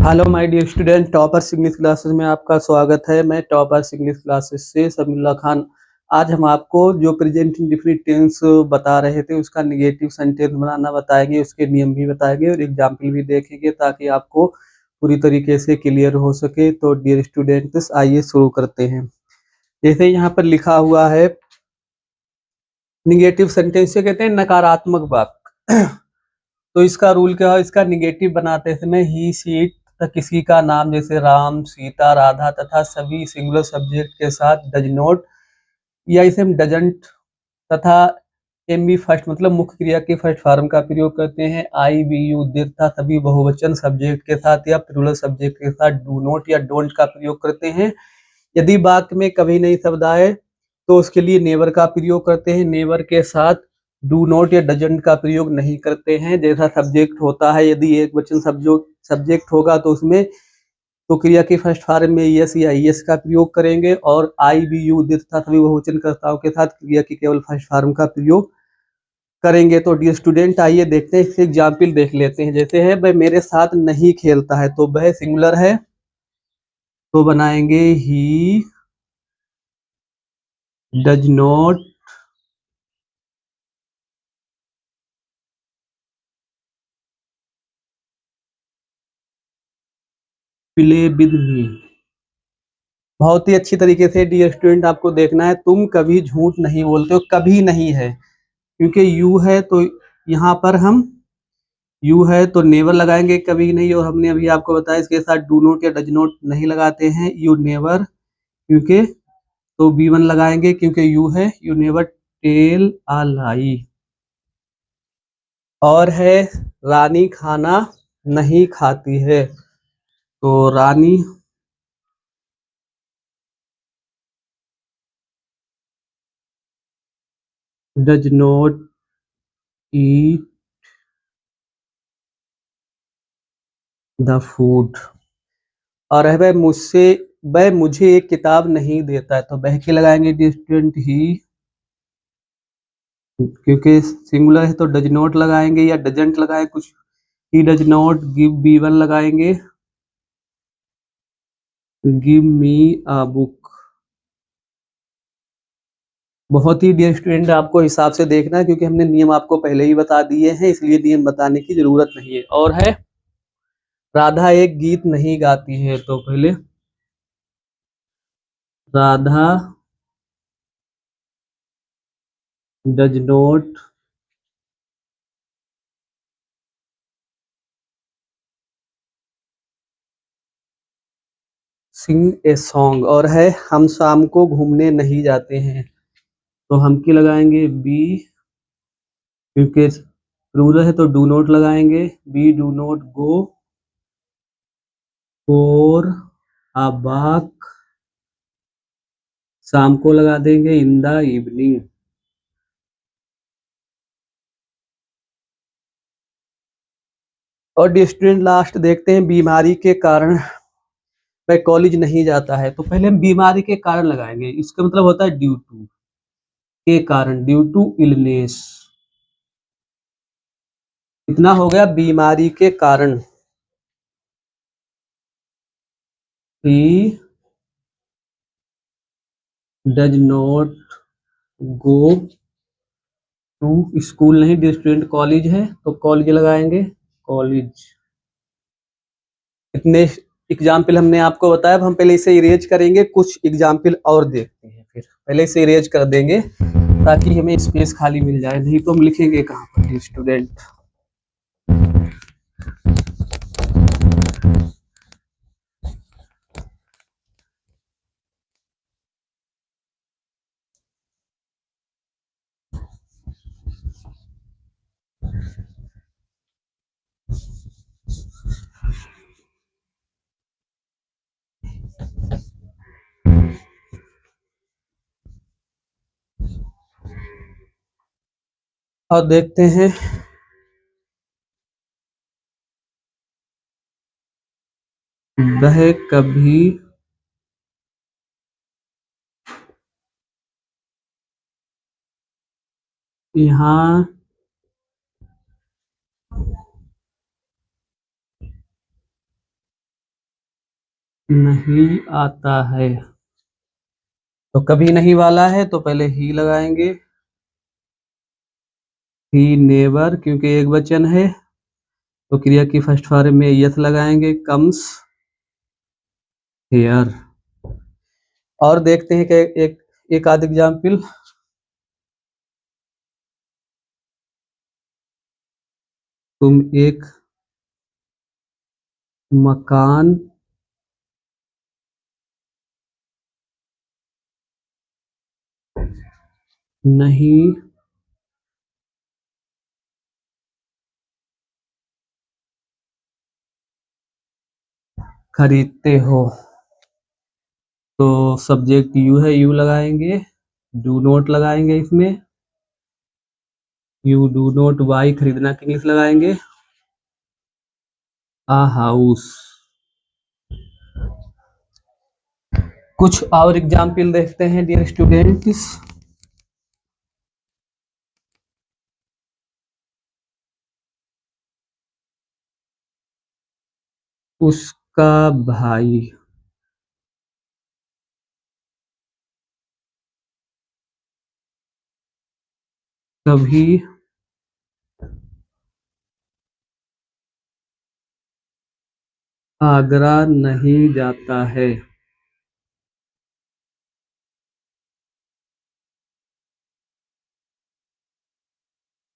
Hello my dear student, toppers English classes में आपका स्वागत है। मैं टॉपर्स इंग्लिश क्लासेस से समीउल्लाह खान। आज हम आपको जो प्रेजेंट इंडेफिनिट टेंस बता रहे थे उसका नेगेटिव सेंटेंस बनाना बताएंगे, उसके नियम भी बताएंगे और एग्जाम्पल भी देखेंगे ताकि आपको पूरी तरीके से क्लियर हो सके। तो डियर स्टूडेंट्स, आइए शुरू करते हैं। जैसे यहाँ पर लिखा हुआ है, निगेटिव सेंटेंस से कहते हैं नकारात्मक वाक्य। तो इसका रूल क्या है? इसका निगेटिव बनाते समय ही, शी तथा किसी का नाम जैसे राम, सीता, राधा तथा सभी सिंगुलर सब्जेक्ट के साथ डज नॉट या इसे हम डजंट तथा एम बी फर्स्ट मतलब मुख्य क्रिया के फर्स्ट फॉर्म का प्रयोग करते हैं। आई, बी, यू, दे तथा सभी बहुवचन सब्जेक्ट के साथ या प्लूरल सब्जेक्ट के साथ डू नॉट या डोंट का प्रयोग करते हैं। यदि वाक्य में कभी नहीं शब्द आए तो उसके लिए नेवर का प्रयोग करते हैं। नेवर के साथ डू नॉट या डजंट का प्रयोग नहीं करते हैं। जैसा सब्जेक्ट होता है, यदि एक वचन सब्जेक्ट होगा तो उसमें तो क्रिया के फर्स्ट फॉर्म में यस या यस का प्रयोग करेंगे और आई, बी, यू, दे तथा सभी बहुवचनकर्ताओं के साथ क्रिया के केवल फर्स्ट फॉर्म का प्रयोग करेंगे। तो डियर स्टूडेंट, आइए देखते हैं, इसके एग्जाम्पल देख लेते हैं। जैसे है, वह मेरे साथ नहीं खेलता है, तो वह सिंगुलर है तो बनाएंगे ही does not play with me. बहुत ही अच्छी तरीके से डियर स्टूडेंट आपको देखना है, तुम कभी झूठ नहीं बोलते हो। कभी नहीं है क्योंकि यू है, तो यहाँ पर हम यू है तो नेवर लगाएंगे, कभी नहीं। और हमने अभी आपको बताया इसके साथ डू नोट या डज नोट नहीं लगाते हैं। यू नेवर क्योंकि तो बी वन लगाएंगे क्योंकि यू है। You never tell a lie. और है रानी खाना नहीं खाती है, तो Rani does not eat the food. और है वह मुझे एक किताब नहीं देता है, तो वह के लगाएंगे डिस्टेंट ही क्योंकि सिंगुलर है तो डज नॉट लगाएंगे या डजंट लगाए कुछ। He does not give, V one लगाएंगे गिव मी अ बुक। बहुत ही डियर स्टूडेंट आपको हिसाब से देखना है क्योंकि हमने नियम आपको पहले ही बता दिए हैं, इसलिए नियम बताने की जरूरत नहीं है। और है राधा एक गीत नहीं गाती है, तो पहले Radha does not sing a song. और है हम शाम को घूमने नहीं जाते हैं, तो हम की लगाएंगे बी क्योंकि रूरल है तो डू नॉट लगाएंगे। We do not go for a walk, शाम को लगा देंगे इन द इवनिंग। और स्टूडेंट लास्ट देखते हैं, बीमारी के कारण वह कॉलेज नहीं जाता है, तो पहले हम बीमारी के कारण लगाएंगे। इसका मतलब होता है ड्यू टू, के कारण, ड्यू टू इलनेस। इतना हो गया बीमारी के कारण। He does not go to school, नहीं स्टूडेंट कॉलेज है तो कॉलेज लगाएंगे कॉलेज। इतने एग्जाम्पल हमने आपको बताया। अब हम पहले इसे इरेज करेंगे, कुछ एग्जाम्पल और देखते हैं, फिर पहले इसे इरेज कर देंगे ताकि हमें स्पेस खाली मिल जाए, नहीं तो हम लिखेंगे कहाँ पर स्टूडेंट। और देखते हैं, वह कभी यहाँ नहीं आता है। तो कभी नहीं वाला है तो पहले ही लगाएंगे। ही नेवर, क्योंकि एक वचन है तो क्रिया की फर्स्ट फॉर्म में यस लगाएंगे। Comes here. और देखते हैं कि एक आध एग्जाम्पल। तुम एक मकान नहीं खरीदते हो। तो सब्जेक्ट यू है, यू लगाएंगे। डू नॉट लगाएंगे इसमें। यू डू नॉट बाई, खरीदना की इंग्लिश लगाएंगे आ हाउस। कुछ और एग्जाम्पल देखते हैं डियर स्टूडेंट्स। उसका भाई कभी आगरा नहीं जाता है।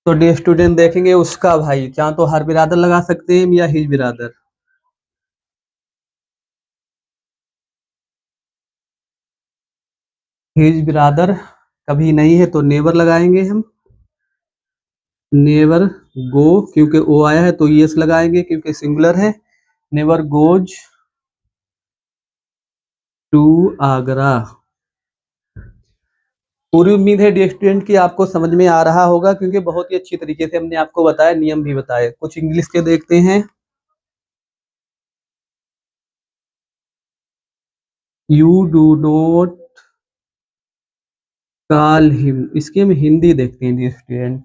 तो डियर स्टूडेंट देखेंगे उसका भाई, चाहे तो हर बिरादर लगा सकते हैं या हिज बिरादर। हिज बिरादर कभी नहीं है तो नेवर लगाएंगे हम। नेवर गो, क्योंकि ओ आया है तो यस लगाएंगे क्योंकि सिंगुलर है। Never goes to Agra. पूरी उम्मीद है डियर स्टूडेंट कि आपको समझ में आ रहा होगा, क्योंकि बहुत ही अच्छी तरीके से हमने आपको बताया, नियम भी बताए। कुछ इंग्लिश के देखते हैं। You do not call him, इसकी हम हिंदी देखते हैं डियर स्टूडेंट।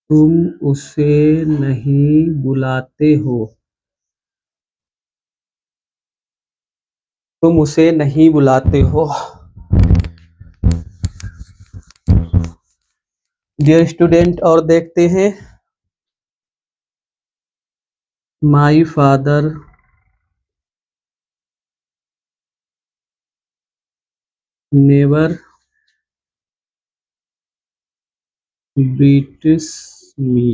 तुम उसे नहीं बुलाते हो। तुम उसे नहीं बुलाते हो। डियर स्टूडेंट और देखते हैं। माई फादर नेवर बीट्स मी।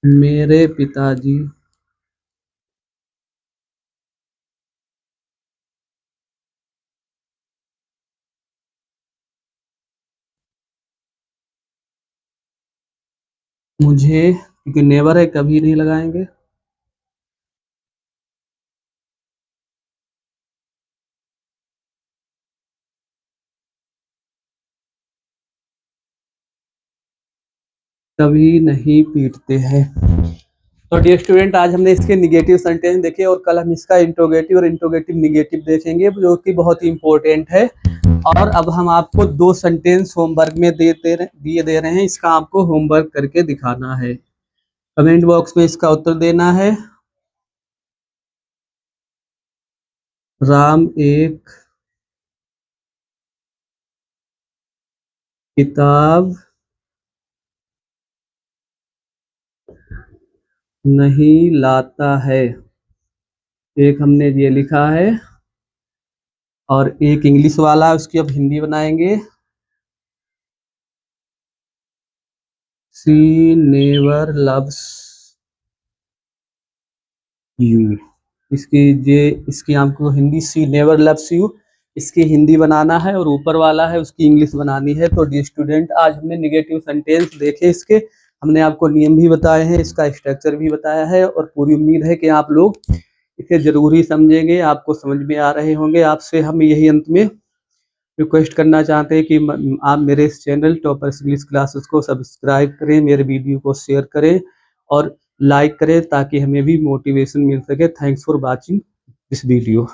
मेरे पिताजी मुझे, क्योंकि नेवर है कभी नहीं लगाएंगे। कभी नहीं पीटते हैं। तो डियर स्टूडेंट आज हमने इसके निगेटिव सेंटेंस देखे, और कल हम इसका इंट्रोगेटिव और इंट्रोगेटिव निगेटिव देखेंगे, जो कि बहुत ही इंपॉर्टेंट है। और अब हम आपको 2 सेंटेंस होमवर्क में दे रहे हैं, इसका आपको होमवर्क करके दिखाना है। कमेंट बॉक्स में इसका उत्तर देना है। राम एक किताब नहीं लाता है। एक हमने ये लिखा है, और एक इंग्लिश वाला, उसकी अब हिंदी बनाएंगे। She never loves you. इसकी आपको हिंदी, सी नेवर लव्स यू, इसकी हिंदी बनाना है, और ऊपर वाला है उसकी इंग्लिश बनानी है। तो डियर स्टूडेंट आज हमने निगेटिव सेंटेंस देखे, इसके हमने आपको नियम भी बताए हैं, इसका स्ट्रक्चर भी बताया है, और पूरी उम्मीद है कि आप लोग इसे जरूरी समझेंगे, आपको समझ में आ रहे होंगे। आपसे हम यही अंत में रिक्वेस्ट करना चाहते हैं कि आप मेरे इस चैनल टॉपर्स इंग्लिश क्लासेस को सब्सक्राइब करें, मेरे वीडियो को शेयर करें और लाइक करें, ताकि हमें भी मोटिवेशन मिल सके। Thanks for watching. this video.